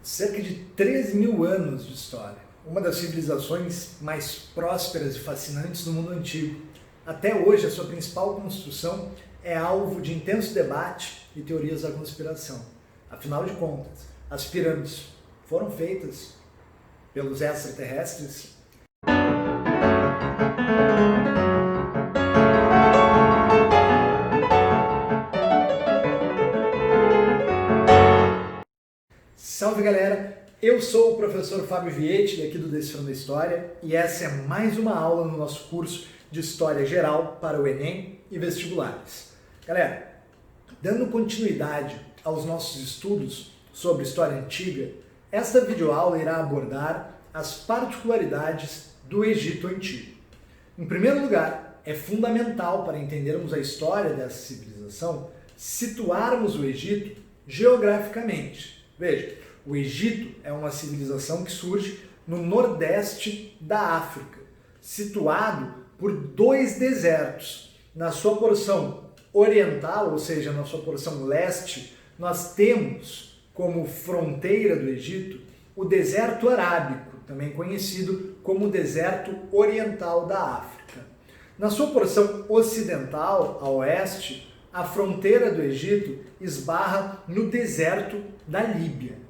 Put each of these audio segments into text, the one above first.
Cerca de 13.000 anos de história, uma das civilizações mais prósperas e fascinantes do mundo antigo. Até hoje, a sua principal construção é alvo de intenso debate e teorias da conspiração. Afinal de contas, as pirâmides foram feitas pelos extraterrestres? Salve galera, eu sou o professor Fábio Vietti, aqui do Decifrando a História, e essa é mais uma aula no nosso curso de História Geral para o Enem e vestibulares. Galera, dando continuidade aos nossos estudos sobre história antiga, esta videoaula irá abordar as particularidades do Egito Antigo. Em primeiro lugar, é fundamental para entendermos a história dessa civilização situarmos o Egito geograficamente. Veja, o Egito é uma civilização que surge no nordeste da África, situado por dois desertos. Na sua porção oriental, ou seja, na sua porção leste, nós temos como fronteira do Egito o deserto arábico, também conhecido como deserto oriental da África. Na sua porção ocidental, a oeste, a fronteira do Egito esbarra no deserto da Líbia.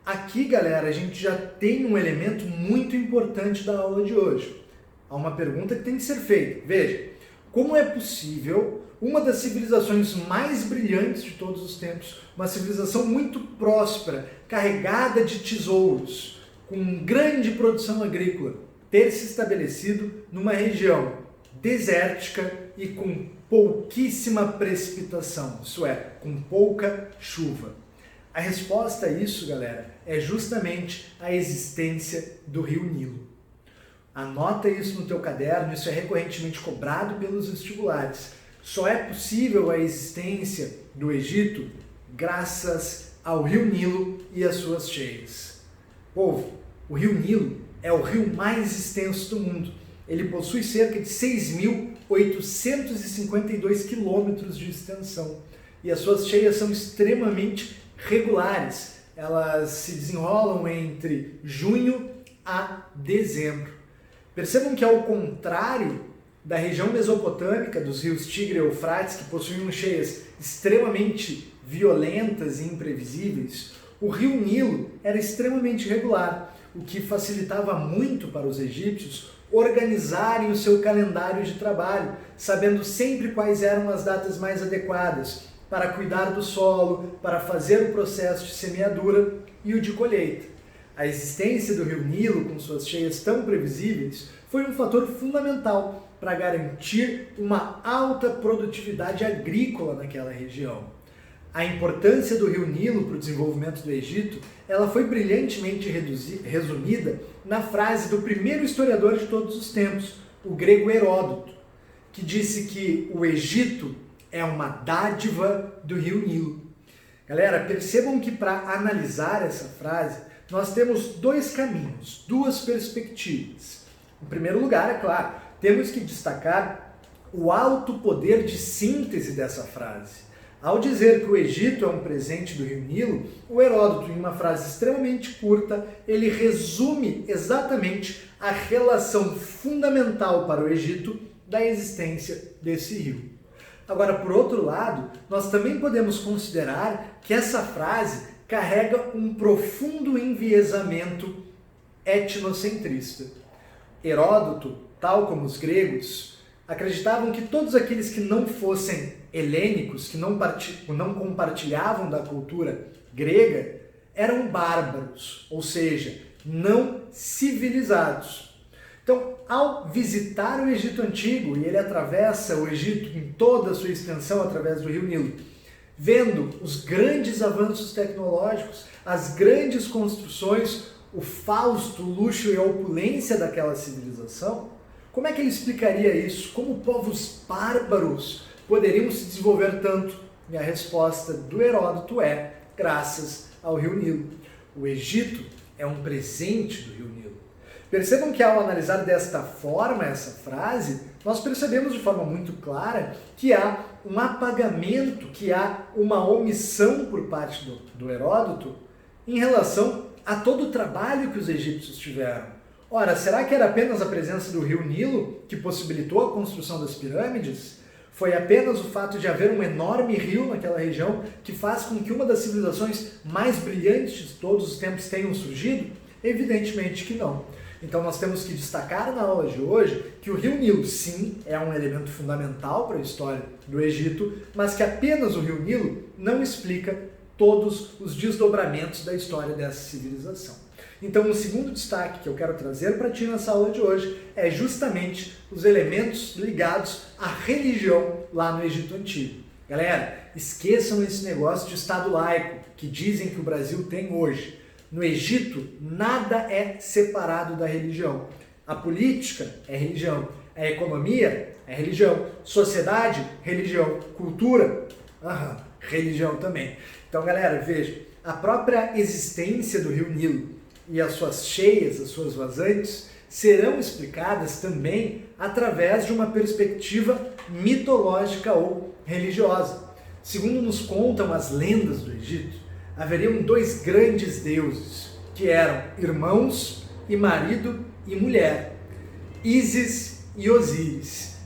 Aqui, galera, a gente já tem um elemento muito importante da aula de hoje. Há uma pergunta que tem que ser feita. Veja, como é possível uma das civilizações mais brilhantes de todos os tempos, uma civilização muito próspera, carregada de tesouros, com grande produção agrícola, ter se estabelecido numa região desértica e com pouquíssima precipitação, isso é, com pouca chuva? A resposta a isso, galera, é justamente a existência do rio Nilo. Anota isso no teu caderno, isso é recorrentemente cobrado pelos vestibulares. Só é possível a existência do Egito graças ao rio Nilo e às suas cheias. Povo, o rio Nilo é o rio mais extenso do mundo. Ele possui cerca de 6.852 quilômetros de extensão e as suas cheias são extremamente regulares. Elas se desenrolam entre junho a dezembro. Percebam que, ao contrário da região mesopotâmica dos rios Tigre e Eufrates, que possuíam cheias extremamente violentas e imprevisíveis, o rio Nilo era extremamente regular, o que facilitava muito para os egípcios organizarem o seu calendário de trabalho, sabendo sempre quais eram as datas mais adequadas para cuidar do solo, para fazer o processo de semeadura e o de colheita. A existência do rio Nilo, com suas cheias tão previsíveis, foi um fator fundamental para garantir uma alta produtividade agrícola naquela região. A importância do rio Nilo para o desenvolvimento do Egito, ela foi brilhantemente resumida na frase do primeiro historiador de todos os tempos, o grego Heródoto, que disse que o Egito é uma dádiva do rio Nilo. Galera, percebam que para analisar essa frase, nós temos dois caminhos, duas perspectivas. Em primeiro lugar, é claro, temos que destacar o alto poder de síntese dessa frase. Ao dizer que o Egito é um presente do rio Nilo, o Heródoto, em uma frase extremamente curta, ele resume exatamente a relação fundamental para o Egito da existência desse rio. Agora, por outro lado, nós também podemos considerar que essa frase carrega um profundo enviesamento etnocentrista. Heródoto, tal como os gregos, acreditavam que todos aqueles que não fossem helênicos, que não compartilhavam da cultura grega, eram bárbaros, ou seja, não civilizados. Então, ao visitar o Egito Antigo, e ele atravessa o Egito em toda a sua extensão através do rio Nilo, vendo os grandes avanços tecnológicos, as grandes construções, o fausto luxo e a opulência daquela civilização, como é que ele explicaria isso? Como povos bárbaros poderiam se desenvolver tanto? E a resposta do Heródoto é graças ao rio Nilo. O Egito é um presente do rio Nilo. Percebam que ao analisar desta forma essa frase, nós percebemos de forma muito clara que há um apagamento, que há uma omissão por parte do Heródoto em relação a todo o trabalho que os egípcios tiveram. Ora, será que era apenas a presença do rio Nilo que possibilitou a construção das pirâmides? Foi apenas o fato de haver um enorme rio naquela região que faz com que uma das civilizações mais brilhantes de todos os tempos tenham surgido? Evidentemente que não. Então nós temos que destacar na aula de hoje que o rio Nilo, sim, é um elemento fundamental para a história do Egito, mas que apenas o rio Nilo não explica todos os desdobramentos da história dessa civilização. Então, o segundo destaque que eu quero trazer para ti nessa aula de hoje é justamente os elementos ligados à religião lá no Egito Antigo. Galera, esqueçam esse negócio de Estado laico que dizem que o Brasil tem hoje. No Egito, nada é separado da religião. A política é religião, a economia é religião, sociedade, religião, cultura, religião também. Então, galera, veja, a própria existência do rio Nilo e as suas cheias, as suas vazantes, serão explicadas também através de uma perspectiva mitológica ou religiosa. Segundo nos contam as lendas do Egito, haveriam dois grandes deuses, que eram irmãos e marido e mulher, Ísis e Osíris.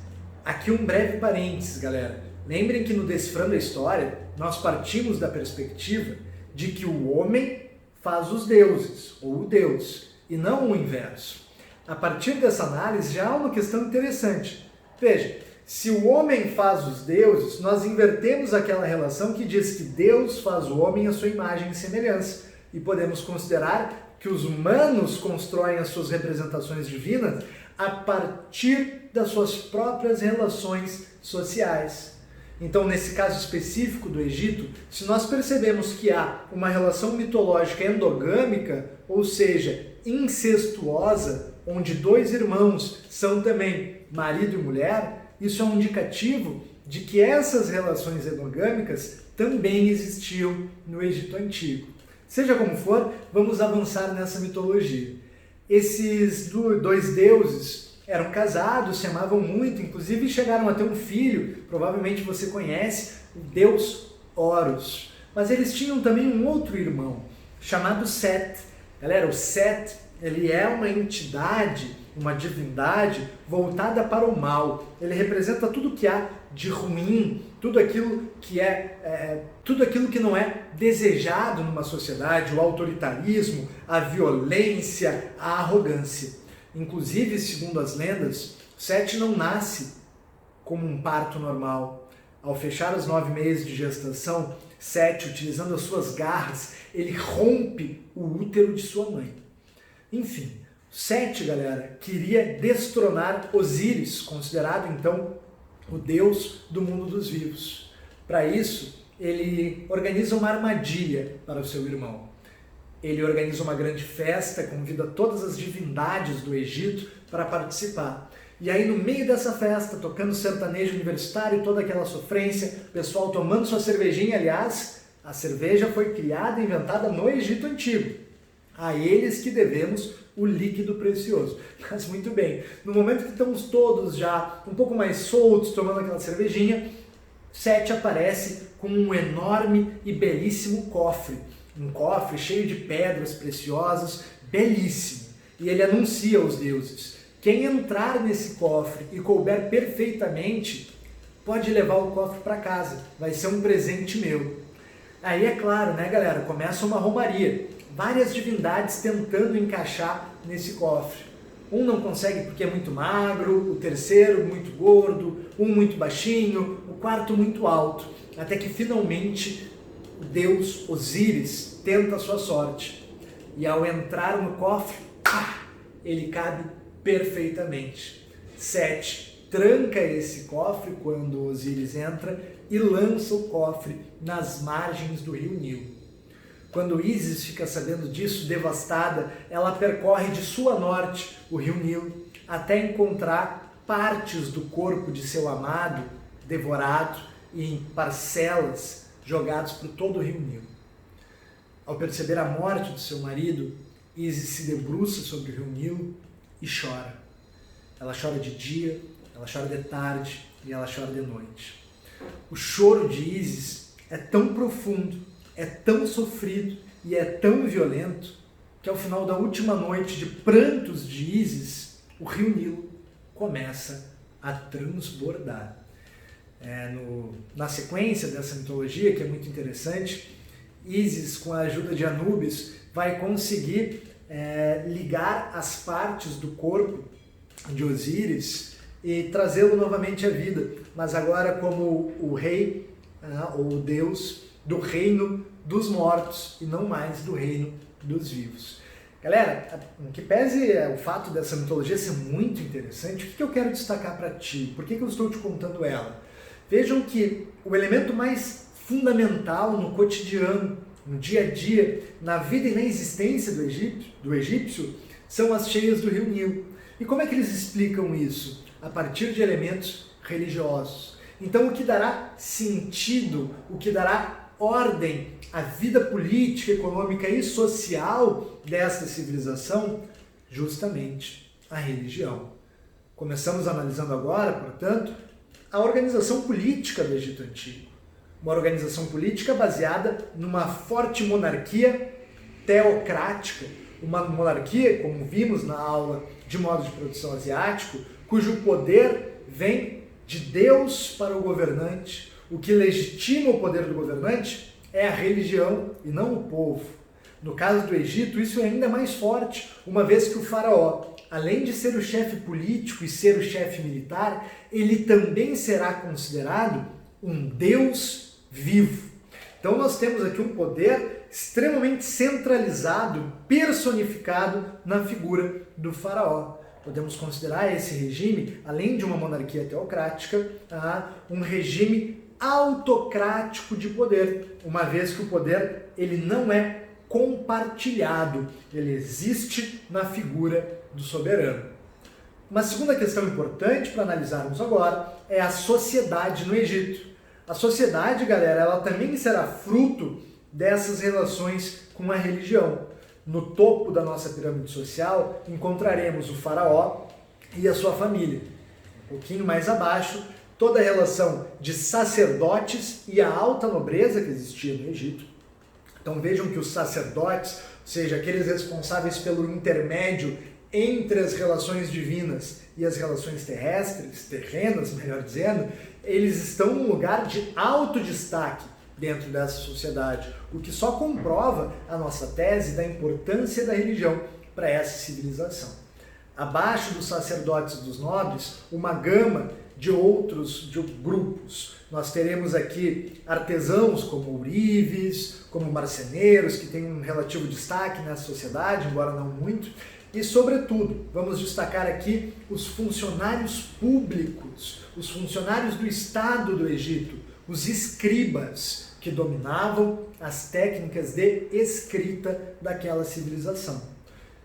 Aqui um breve parênteses, galera. Lembrem que no Decifrando a História, nós partimos da perspectiva de que o homem faz os deuses, ou o Deus, e não o inverso. A partir dessa análise já há uma questão interessante. Veja, se o homem faz os deuses, nós invertemos aquela relação que diz que Deus faz o homem à sua imagem e semelhança. E podemos considerar que os humanos constroem as suas representações divinas a partir das suas próprias relações sociais. Então, nesse caso específico do Egito, se nós percebemos que há uma relação mitológica endogâmica, ou seja, incestuosa, onde dois irmãos são também marido e mulher, isso é um indicativo de que essas relações endogâmicas também existiam no Egito Antigo. Seja como for, vamos avançar nessa mitologia. Esses dois deuses eram casados, se amavam muito, inclusive chegaram a ter um filho, provavelmente você conhece, o deus Horus. Mas eles tinham também um outro irmão, chamado Set. Galera, o Set, ele é uma entidade, uma divindade voltada para o mal. Ele representa tudo que há de ruim, tudo aquilo que não é desejado numa sociedade, o autoritarismo, a violência, a arrogância. Inclusive, segundo as lendas, Sete não nasce como um parto normal. Ao fechar os 9 meses de gestação, Sete, utilizando as suas garras, ele rompe o útero de sua mãe. Enfim, Sete, galera, queria destronar Osíris, considerado então o deus do mundo dos vivos. Para isso, ele organiza uma armadilha para o seu irmão. Ele organiza uma grande festa, convida todas as divindades do Egito para participar. E aí, no meio dessa festa, tocando sertanejo universitário e toda aquela sofrência, o pessoal tomando sua cervejinha, aliás, a cerveja foi criada e inventada no Egito Antigo. A eles que devemos o líquido precioso. Mas muito bem, no momento que estamos todos já um pouco mais soltos, tomando aquela cervejinha, Sete aparece com um enorme e belíssimo cofre. Um cofre cheio de pedras preciosas, belíssimo. E ele anuncia aos deuses: quem entrar nesse cofre e couber perfeitamente, pode levar o cofre para casa. Vai ser um presente meu. Aí é claro, né, galera? Começa uma romaria. Várias divindades tentando encaixar nesse cofre. Um não consegue porque é muito magro, o terceiro muito gordo, um muito baixinho, o quarto muito alto. Até que finalmente o deus Osíris tenta a sua sorte. E ao entrar no cofre, ele cabe perfeitamente. Sete tranca esse cofre quando Osíris entra e lança o cofre nas margens do rio Nilo. Quando Ísis fica sabendo disso, devastada, ela percorre de sul a norte o rio Nilo até encontrar partes do corpo de seu amado devorado em parcelas jogados por todo o rio Nilo. Ao perceber a morte do seu marido, Ísis se debruça sobre o rio Nilo e chora. Ela chora de dia, ela chora de tarde e ela chora de noite. O choro de Ísis é tão profundo, é tão sofrido e é tão violento que ao final da última noite de prantos de Ísis, o rio Nilo começa a transbordar. Na sequência dessa mitologia, que é muito interessante, Ísis, com a ajuda de Anubis, vai conseguir ligar as partes do corpo de Osíris e trazê-lo novamente à vida, mas agora como o rei ou o deus do reino dos mortos e não mais do reino dos vivos. Galera, que pese o fato dessa mitologia ser muito interessante, o que eu quero destacar para ti? Por que eu estou te contando ela? Vejam que o elemento mais fundamental no cotidiano, no dia a dia, na vida e na existência do egípcio, são as cheias do rio Nilo. E como é que eles explicam isso? A partir de elementos religiosos. Então, o que dará sentido, o que dará ordem à vida política, econômica e social desta civilização? Justamente a religião. Começamos analisando agora, portanto, a organização política do Egito Antigo. Uma organização política baseada numa forte monarquia teocrática, uma monarquia, como vimos na aula de modo de produção asiático, cujo poder vem de Deus para o governante. O que legitima o poder do governante é a religião e não o povo. No caso do Egito, isso é ainda mais forte, uma vez que o faraó, além de ser o chefe político e ser o chefe militar, ele também será considerado um deus vivo. Então nós temos aqui um poder extremamente centralizado, personificado na figura do faraó. Podemos considerar esse regime, além de uma monarquia teocrática, um regime autocrático de poder, uma vez que o poder ele não é compartilhado, ele existe na figura do soberano. Uma segunda questão importante para analisarmos agora é a sociedade no Egito. A sociedade, galera, ela também será fruto dessas relações com a religião. No topo da nossa pirâmide social encontraremos o faraó e a sua família. Um pouquinho mais abaixo, toda a relação de sacerdotes e a alta nobreza que existia no Egito. Então vejam que os sacerdotes, ou seja, aqueles responsáveis pelo intermédio entre as relações divinas e as relações terrenas, melhor dizendo, eles estão num lugar de alto destaque dentro dessa sociedade, o que só comprova a nossa tese da importância da religião para essa civilização. Abaixo dos sacerdotes e dos nobres, uma gama de outros grupos. Nós teremos aqui artesãos como ourives, como marceneiros, que têm um relativo destaque nessa sociedade, embora não muito. E, sobretudo, vamos destacar aqui os funcionários públicos, os funcionários do Estado do Egito, os escribas, que dominavam as técnicas de escrita daquela civilização.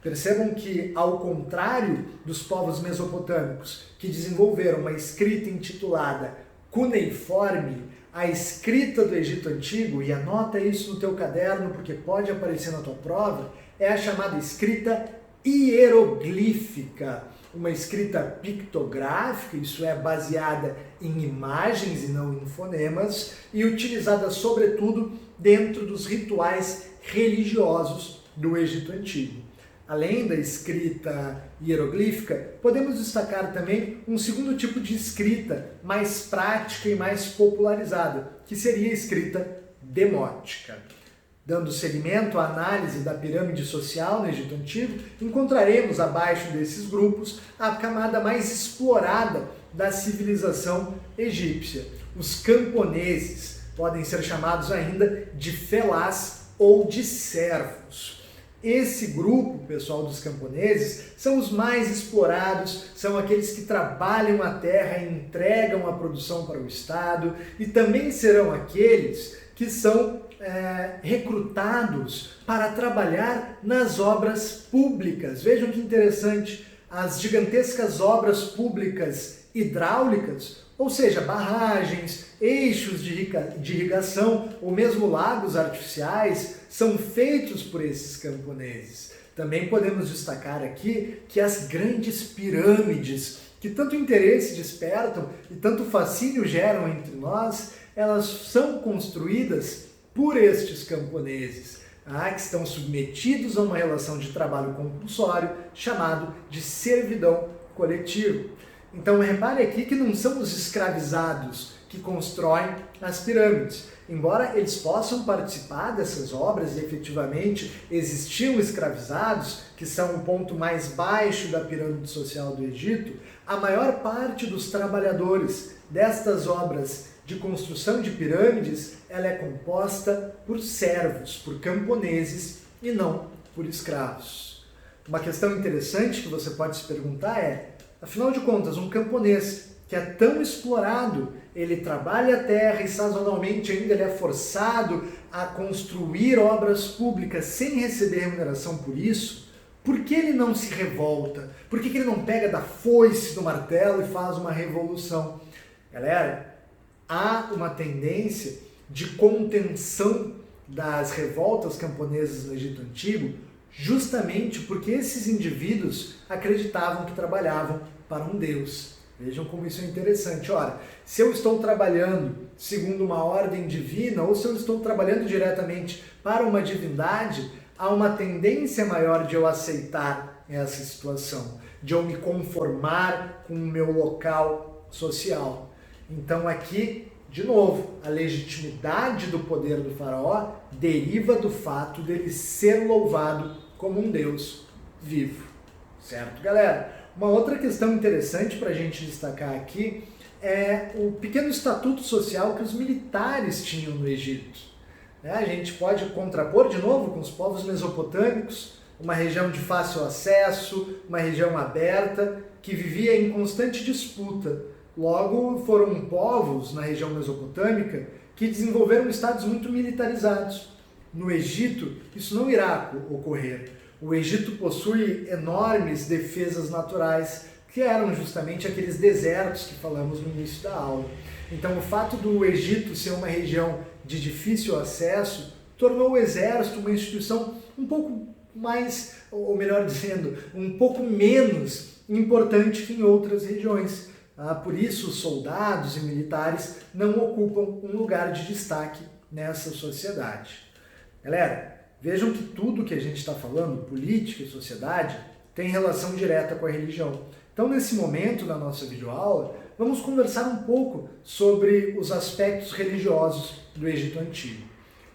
Percebam que, ao contrário dos povos mesopotâmicos, que desenvolveram uma escrita intitulada cuneiforme, a escrita do Egito Antigo, e anota isso no teu caderno porque pode aparecer na tua prova, é a chamada escrita hieroglífica, uma escrita pictográfica, isso é, baseada em imagens e não em fonemas, e utilizada sobretudo dentro dos rituais religiosos do Egito Antigo. Além da escrita hieroglífica, podemos destacar também um segundo tipo de escrita, mais prática e mais popularizada, que seria a escrita demótica. Dando seguimento à análise da pirâmide social no Egito Antigo, encontraremos abaixo desses grupos a camada mais explorada da civilização egípcia. Os camponeses podem ser chamados ainda de felás ou de servos. Esse grupo, pessoal, dos camponeses, são os mais explorados, são aqueles que trabalham a terra e entregam a produção para o Estado, e também serão aqueles que são recrutados para trabalhar nas obras públicas. Vejam que interessante, as gigantescas obras públicas hidráulicas, ou seja, barragens, eixos de irrigação ou mesmo lagos artificiais, são feitos por esses camponeses. Também podemos destacar aqui que as grandes pirâmides, que tanto interesse despertam e tanto fascínio geram entre nós, elas são construídas por estes camponeses. que estão submetidos a uma relação de trabalho compulsório chamado de servidão coletiva. Então repare aqui que não são os escravizados que constroem as pirâmides. Embora eles possam participar dessas obras e efetivamente existiam escravizados, que são o ponto mais baixo da pirâmide social do Egito, a maior parte dos trabalhadores destas obras de construção de pirâmides, ela é composta por servos, por camponeses e não por escravos. Uma questão interessante que você pode se perguntar é, afinal de contas, um camponês que é tão explorado, ele trabalha a terra e sazonalmente ainda ele é forçado a construir obras públicas sem receber remuneração por isso, por que ele não se revolta? Por que ele não pega da foice, do martelo e faz uma revolução? Galera, há uma tendência de contenção das revoltas camponesas no Egito Antigo justamente porque esses indivíduos acreditavam que trabalhavam para um deus. Vejam como isso é interessante. Ora, se eu estou trabalhando segundo uma ordem divina ou se eu estou trabalhando diretamente para uma divindade, há uma tendência maior de eu aceitar essa situação, de eu me conformar com o meu local social. Então aqui, de novo, a legitimidade do poder do faraó deriva do fato dele ser louvado como um deus vivo. Certo, galera? Uma outra questão interessante para a gente destacar aqui é o pequeno estatuto social que os militares tinham no Egito. A gente pode contrapor de novo com os povos mesopotâmicos, uma região de fácil acesso, uma região aberta, que vivia em constante disputa. Logo, foram povos na região mesopotâmica que desenvolveram estados muito militarizados. No Egito, isso não irá ocorrer. O Egito possui enormes defesas naturais, que eram justamente aqueles desertos que falamos no início da aula. Então, o fato do Egito ser uma região de difícil acesso tornou o exército uma instituição um pouco mais, ou melhor dizendo, um pouco menos importante que em outras regiões. Por isso, os soldados e militares não ocupam um lugar de destaque nessa sociedade. Galera, vejam que tudo que a gente está falando, política e sociedade, tem relação direta com a religião. Então, nesse momento da nossa videoaula, vamos conversar um pouco sobre os aspectos religiosos do Egito Antigo.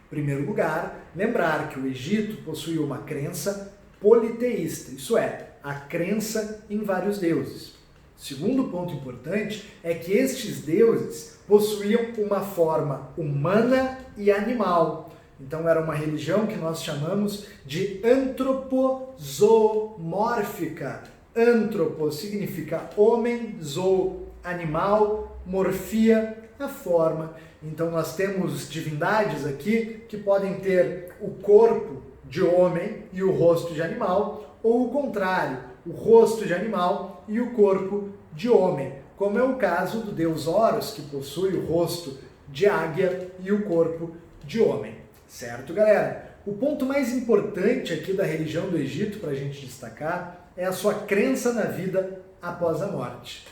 Em primeiro lugar, lembrar que o Egito possuía uma crença politeísta, isso é, a crença em vários deuses. Segundo ponto importante é que estes deuses possuíam uma forma humana e animal. Então era uma religião que nós chamamos de antropozoomórfica. Antropo significa homem, zoo, animal, morfia, a forma. Então nós temos divindades aqui que podem ter o corpo de homem e o rosto de animal, ou o contrário, o rosto de animal e o corpo de homem, como é o caso do deus Horus, que possui o rosto de águia e o corpo de homem. Certo, galera? O ponto mais importante aqui da religião do Egito para a gente destacar é a sua crença na vida após a morte.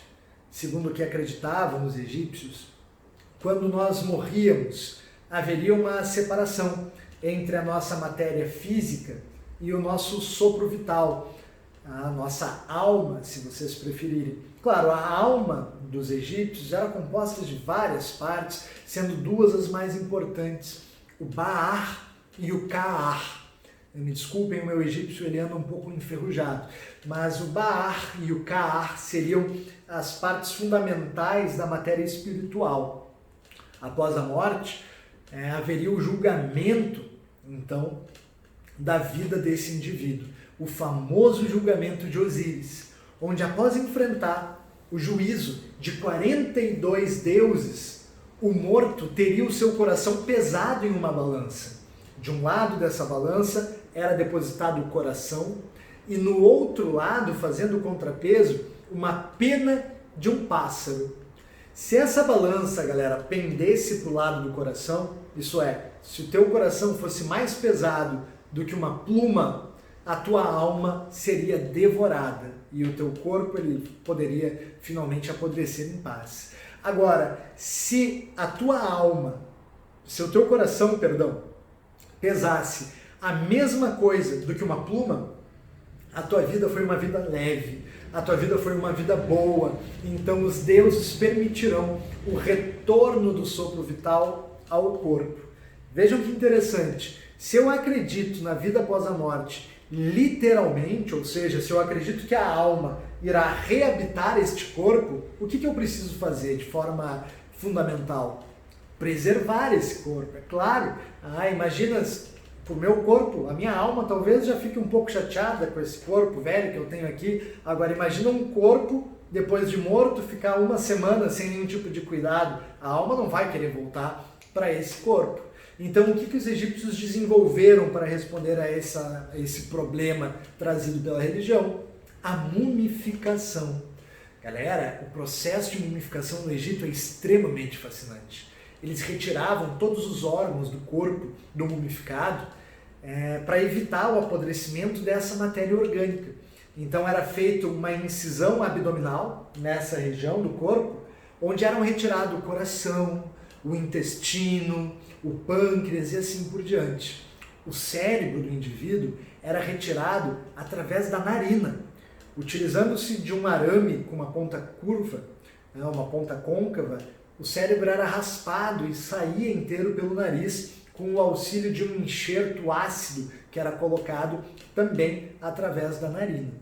Segundo o que acreditavam os egípcios, quando nós morríamos, haveria uma separação entre a nossa matéria física e o nosso sopro vital, a nossa alma, se vocês preferirem. Claro, a alma dos egípcios era composta de várias partes, sendo duas as mais importantes, o Ba'ar e o Ka'ar. Me desculpem, o meu egípcio ele anda um pouco enferrujado, mas o Ba'ar e o Ka'ar seriam as partes fundamentais da matéria espiritual. Após a morte, haveria o julgamento, então, da vida desse indivíduo, o famoso julgamento de Osíris, onde após enfrentar o juízo de 42 deuses, o morto teria o seu coração pesado em uma balança. De um lado dessa balança era depositado o coração e no outro lado, fazendo o contrapeso, uma pena de um pássaro. Se essa balança, galera, pendesse para o lado do coração, isso é, se o teu coração fosse mais pesado do que uma pluma, a tua alma seria devorada e o teu corpo ele poderia finalmente apodrecer em paz. Agora, se a tua alma, se o teu coração, pesasse a mesma coisa do que uma pluma, a tua vida foi uma vida leve, a tua vida foi uma vida boa, então os deuses permitirão o retorno do sopro vital ao corpo. Vejam que interessante, se eu acredito na vida após a morte, literalmente, ou seja, se eu acredito que a alma irá reabitar este corpo, o que eu preciso fazer de forma fundamental? Preservar esse corpo, é claro. Imagina o meu corpo, a minha alma talvez já fique um pouco chateada com esse corpo velho que eu tenho aqui. Agora imagina um corpo, depois de morto, ficar uma semana sem nenhum tipo de cuidado. A alma não vai querer voltar para esse corpo. Então, o que os egípcios desenvolveram para responder a esse problema trazido pela religião? A mumificação. Galera, o processo de mumificação no Egito é extremamente fascinante. Eles retiravam todos os órgãos do corpo do mumificado para evitar o apodrecimento dessa matéria orgânica. Então, era feita uma incisão abdominal nessa região do corpo, onde eram retirados o coração, o intestino, o pâncreas e assim por diante. O cérebro do indivíduo era retirado através da narina, utilizando-se de um arame com uma ponta curva, uma ponta côncava. O cérebro era raspado e saía inteiro pelo nariz com o auxílio de um enxerto ácido que era colocado também através da narina.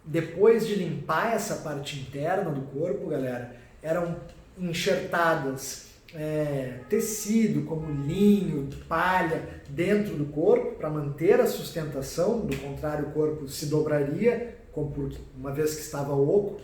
Depois de limpar essa parte interna do corpo, galera, eram enxertadas tecido como linho, palha dentro do corpo para manter a sustentação, do contrário o corpo se dobraria, uma vez que estava oco,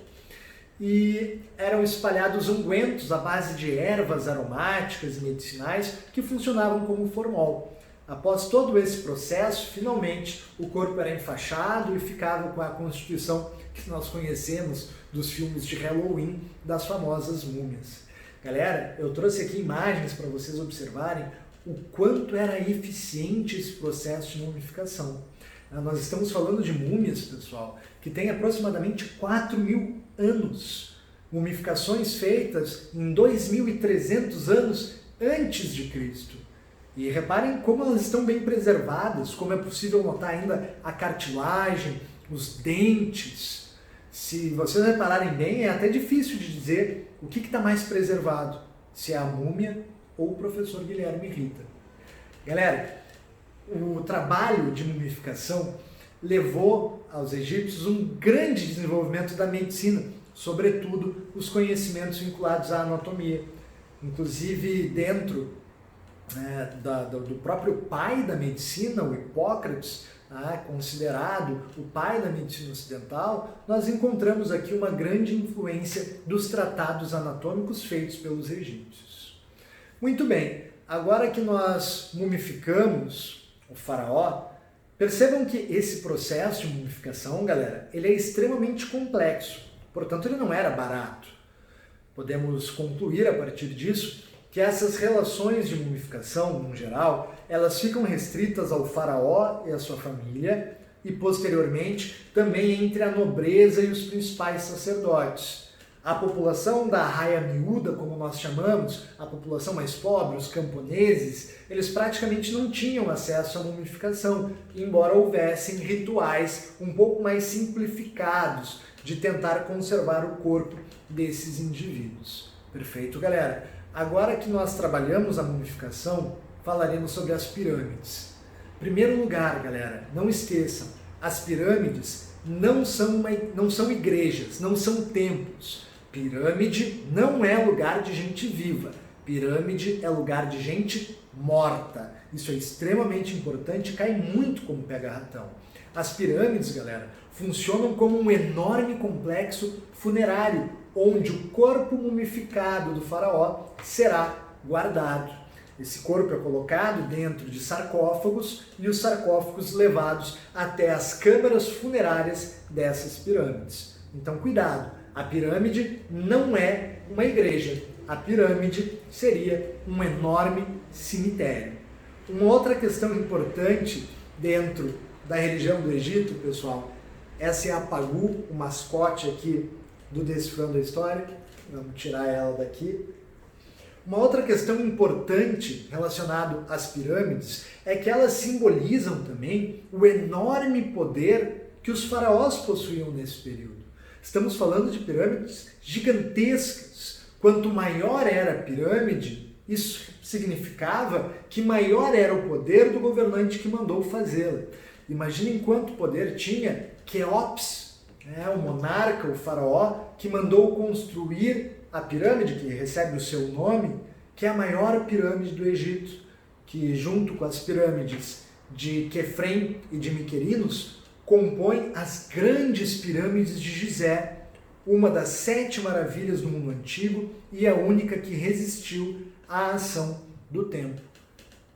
e eram espalhados ungüentos à base de ervas aromáticas e medicinais que funcionavam como formol. Após todo esse processo, finalmente o corpo era enfaixado e ficava com a constituição que nós conhecemos dos filmes de Halloween, das famosas múmias. Galera, eu trouxe aqui imagens para vocês observarem o quanto era eficiente esse processo de mumificação. Nós estamos falando de múmias, pessoal, que têm aproximadamente 4.000 anos. Mumificações feitas em 2.300 anos antes de Cristo. E reparem como elas estão bem preservadas, como é possível notar ainda a cartilagem, os dentes. Se vocês repararem bem, é até difícil de dizer o que está mais preservado, se é a múmia ou o professor Guilherme Rita. Galera, o trabalho de mumificação levou aos egípcios um grande desenvolvimento da medicina, sobretudo os conhecimentos vinculados à anatomia. Inclusive, dentro do próprio pai da medicina, o Hipócrates, considerado o pai da medicina ocidental, nós encontramos aqui uma grande influência dos tratados anatômicos feitos pelos egípcios. Muito bem, agora que nós mumificamos o faraó, percebam que esse processo de mumificação, galera, ele é extremamente complexo, portanto ele não era barato. Podemos concluir a partir disso que essas relações de mumificação, no geral, elas ficam restritas ao faraó e à sua família e, posteriormente, também entre a nobreza e os principais sacerdotes. A população da raia miúda, como nós chamamos, a população mais pobre, os camponeses, eles praticamente não tinham acesso à mumificação, embora houvessem rituais um pouco mais simplificados de tentar conservar o corpo desses indivíduos. Perfeito, galera? Agora que nós trabalhamos a mumificação, falaremos sobre as pirâmides. Primeiro lugar, galera, não esqueçam, as pirâmides não são igrejas, não são templos. Pirâmide não é lugar de gente viva. Pirâmide é lugar de gente morta. Isso é extremamente importante e cai muito como pega-ratão. As pirâmides, galera, funcionam como um enorme complexo funerário, onde o corpo mumificado do faraó será guardado. Esse corpo é colocado dentro de sarcófagos e os sarcófagos levados até as câmaras funerárias dessas pirâmides. Então, cuidado, a pirâmide não é uma igreja, a pirâmide seria um enorme cemitério. Uma outra questão importante dentro da religião do Egito, pessoal, essa é a Pagu, o mascote aqui do Decifrando a História. Vamos tirar ela daqui. Uma outra questão importante relacionada às pirâmides é que elas simbolizam também o enorme poder que os faraós possuíam nesse período. Estamos falando de pirâmides gigantescas. Quanto maior era a pirâmide, isso significava que maior era o poder do governante que mandou fazê-la. Imaginem quanto poder tinha Quéops, o monarca, o faraó, que mandou construir a pirâmide, que recebe o seu nome, que é a maior pirâmide do Egito, que junto com as pirâmides de Quefrem e de Miquerinos, compõe as grandes pirâmides de Gizé, uma das 7 maravilhas do mundo antigo e a única que resistiu à ação do tempo.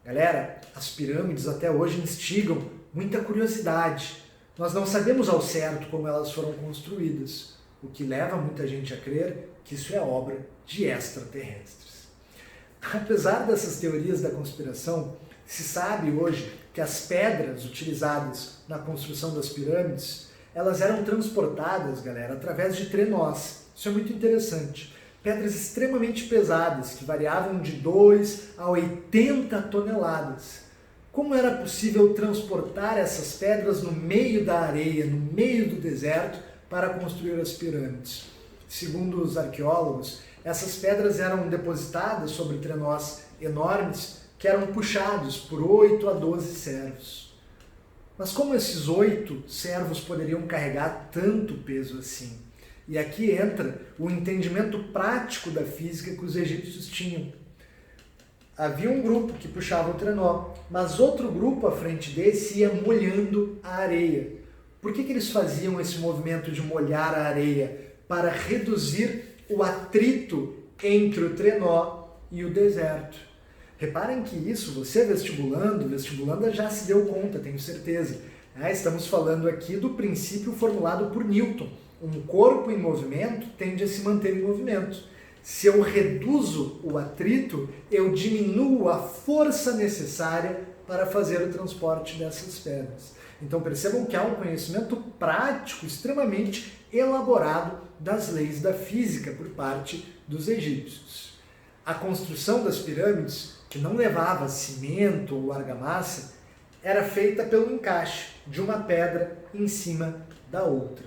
Galera, as pirâmides até hoje instigam muita curiosidade. Nós não sabemos ao certo como elas foram construídas, o que leva muita gente a crer que isso é obra de extraterrestres. Apesar dessas teorias da conspiração, se sabe hoje que as pedras utilizadas na construção das pirâmides, elas eram transportadas, galera, através de trenós. Isso é muito interessante. Pedras extremamente pesadas, que variavam de 2 a 80 toneladas. Como era possível transportar essas pedras no meio da areia, no meio do deserto, para construir as pirâmides? Segundo os arqueólogos, essas pedras eram depositadas sobre trenós enormes que eram puxados por 8 a 12 servos. Mas como esses 8 servos poderiam carregar tanto peso assim? E aqui entra o entendimento prático da física que os egípcios tinham. Havia um grupo que puxava o trenó, mas outro grupo à frente desse ia molhando a areia. Por que eles faziam esse movimento de molhar a areia? Para reduzir o atrito entre o trenó e o deserto. Reparem que isso, você vestibulanda já se deu conta, tenho certeza. Estamos falando aqui do princípio formulado por Newton. Um corpo em movimento tende a se manter em movimento. Se eu reduzo o atrito, eu diminuo a força necessária para fazer o transporte dessas pedras. Então percebam que há um conhecimento prático extremamente elaborado das leis da física por parte dos egípcios. A construção das pirâmides, que não levava cimento ou argamassa, era feita pelo encaixe de uma pedra em cima da outra.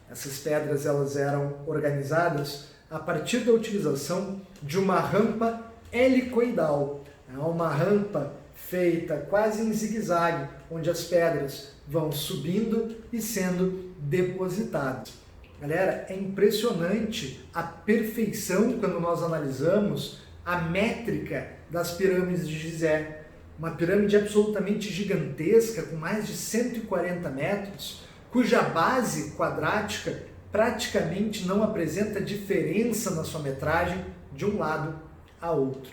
Essas pedras elas eram organizadas a partir da utilização de uma rampa helicoidal, uma rampa feita quase em zigue-zague, onde as pedras vão subindo e sendo depositadas. Galera, é impressionante a perfeição quando nós analisamos a métrica das pirâmides de Gizé. Uma pirâmide absolutamente gigantesca, com mais de 140 metros, cuja base quadrática praticamente não apresenta diferença na sua metragem de um lado a outro.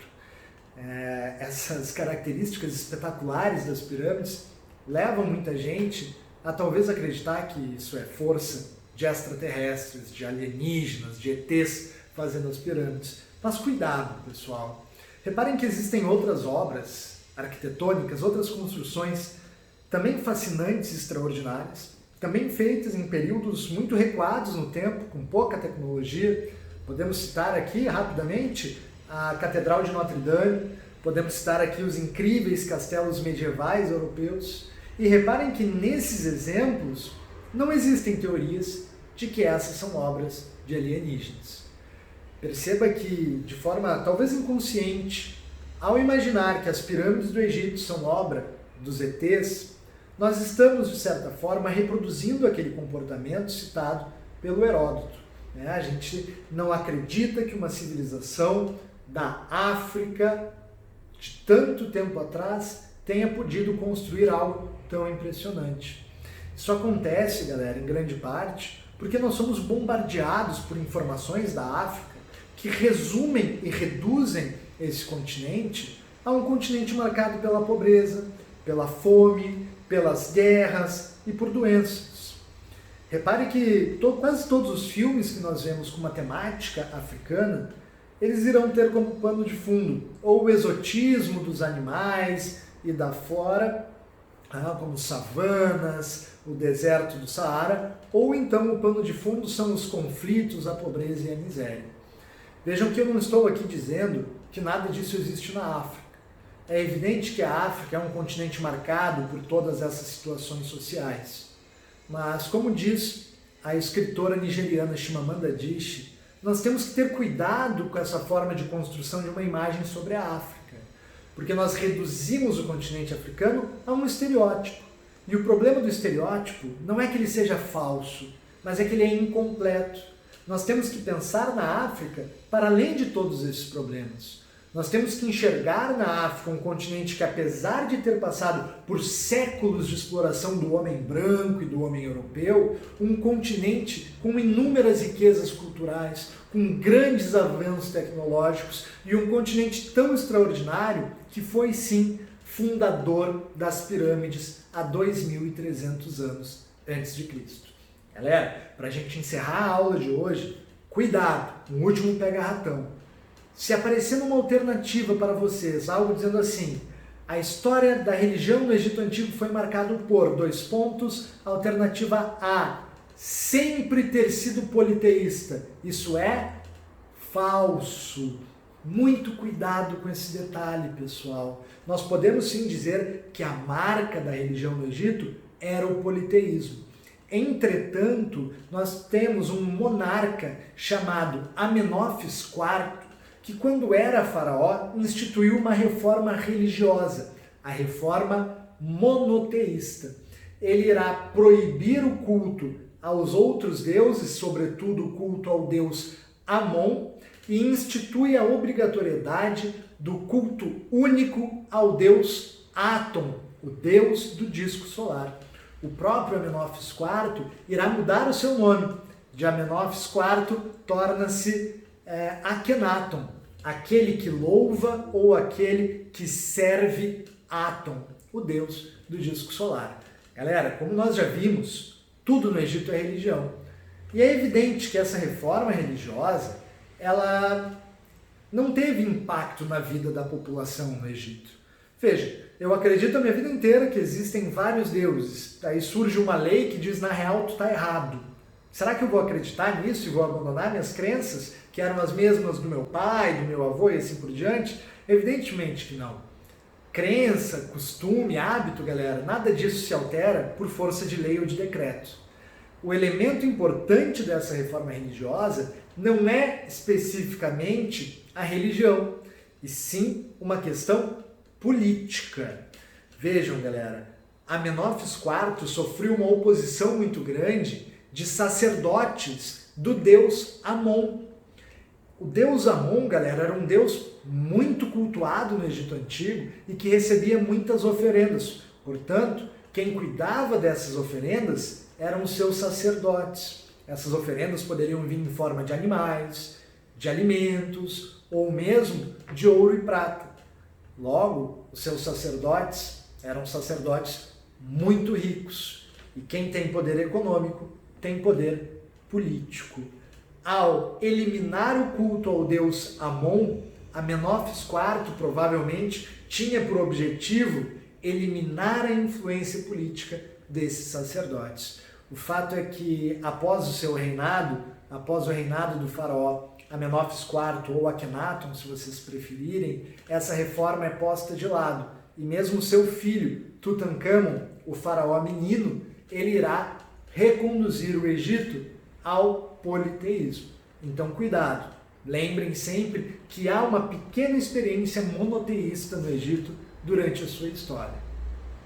Essas características espetaculares das pirâmides levam muita gente a talvez acreditar que isso é força de extraterrestres, de alienígenas, de ETs fazendo as pirâmides. Mas cuidado, pessoal. Reparem que existem outras obras arquitetônicas, outras construções também fascinantes e extraordinárias, também feitas em períodos muito recuados no tempo, com pouca tecnologia. Podemos citar aqui, rapidamente, a Catedral de Notre Dame, podemos citar aqui os incríveis castelos medievais europeus. E reparem que nesses exemplos não existem teorias de que essas são obras de alienígenas. Perceba que, de forma talvez inconsciente, ao imaginar que as pirâmides do Egito são obra dos ETs, nós estamos, de certa forma, reproduzindo aquele comportamento citado pelo Heródoto. A gente não acredita que uma civilização da África, de tanto tempo atrás, tenha podido construir algo tão impressionante. Isso acontece, galera, em grande parte, porque nós somos bombardeados por informações da África que resumem e reduzem esse continente a um continente marcado pela pobreza, pela fome, pelas guerras e por doenças. Repare que quase todos os filmes que nós vemos com uma temática africana, eles irão ter como pano de fundo ou o exotismo dos animais e da flora, como savanas, o deserto do Saara, ou então o pano de fundo são os conflitos, a pobreza e a miséria. Vejam que eu não estou aqui dizendo que nada disso existe na África. É evidente que a África é um continente marcado por todas essas situações sociais. Mas, como diz a escritora nigeriana Chimamanda Adichie, nós temos que ter cuidado com essa forma de construção de uma imagem sobre a África, porque nós reduzimos o continente africano a um estereótipo. E o problema do estereótipo não é que ele seja falso, mas é que ele é incompleto. Nós temos que pensar na África para além de todos esses problemas. Nós temos que enxergar na África um continente que, apesar de ter passado por séculos de exploração do homem branco e do homem europeu, um continente com inúmeras riquezas culturais, com grandes avanços tecnológicos e um continente tão extraordinário que foi, sim, fundador das pirâmides há 2.300 anos antes de Cristo. Galera, para a gente encerrar a aula de hoje, cuidado, um último pega-ratão. Se aparecer uma alternativa para vocês, algo dizendo assim, a história da religião no Egito Antigo foi marcada por, alternativa A, sempre ter sido politeísta. Isso é falso. Muito cuidado com esse detalhe, pessoal. Nós podemos sim dizer que a marca da religião no Egito era o politeísmo. Entretanto, nós temos um monarca chamado Amenófis IV, que quando era faraó, instituiu uma reforma religiosa, a reforma monoteísta. Ele irá proibir o culto aos outros deuses, sobretudo o culto ao deus Amon, e institui a obrigatoriedade do culto único ao deus Atom, o deus do disco solar. O próprio Amenófis IV irá mudar o seu nome. De Amenófis IV torna-se Akhenaton, aquele que louva ou aquele que serve Atom, o deus do disco solar. Galera, como nós já vimos, tudo no Egito é religião. E é evidente que essa reforma religiosa, ela não teve impacto na vida da população no Egito. Veja, eu acredito a minha vida inteira que existem vários deuses. Aí surge uma lei que diz, na real, tu está errado. Será que eu vou acreditar nisso e vou abandonar minhas crenças, que eram as mesmas do meu pai, do meu avô e assim por diante? Evidentemente que não. Crença, costume, hábito, galera, nada disso se altera por força de lei ou de decreto. O elemento importante dessa reforma religiosa não é especificamente a religião, e sim uma questão política. Vejam, galera, Amenófis IV sofreu uma oposição muito grande de sacerdotes do deus Amon. O deus Amon, galera, era um deus muito cultuado no Egito Antigo e que recebia muitas oferendas. Portanto, quem cuidava dessas oferendas eram os seus sacerdotes. Essas oferendas poderiam vir em forma de animais, de alimentos ou mesmo de ouro e prata. Logo, os seus sacerdotes eram sacerdotes muito ricos. E quem tem poder econômico tem poder político. Ao eliminar o culto ao deus Amon, Amenófis IV provavelmente tinha por objetivo eliminar a influência política desses sacerdotes. O fato é que após o seu reinado, após o reinado do faraó Amenófis IV ou Akhenaton, se vocês preferirem, essa reforma é posta de lado. E mesmo seu filho, Tutankhamon, o faraó menino, ele irá reconduzir o Egito ao politeísmo. Então, cuidado. Lembrem sempre que há uma pequena experiência monoteísta no Egito durante a sua história.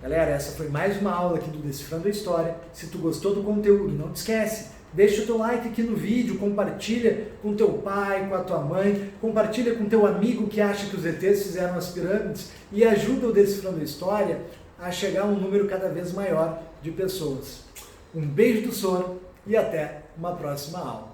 Galera, essa foi mais uma aula aqui do Decifrando a História. Se tu gostou do conteúdo, não te esquece, deixa o teu like aqui no vídeo, compartilha com teu pai, com a tua mãe, compartilha com teu amigo que acha que os ETs fizeram as pirâmides e ajuda o Decifrando a História a chegar a um número cada vez maior de pessoas. Um beijo do sono e até uma próxima aula.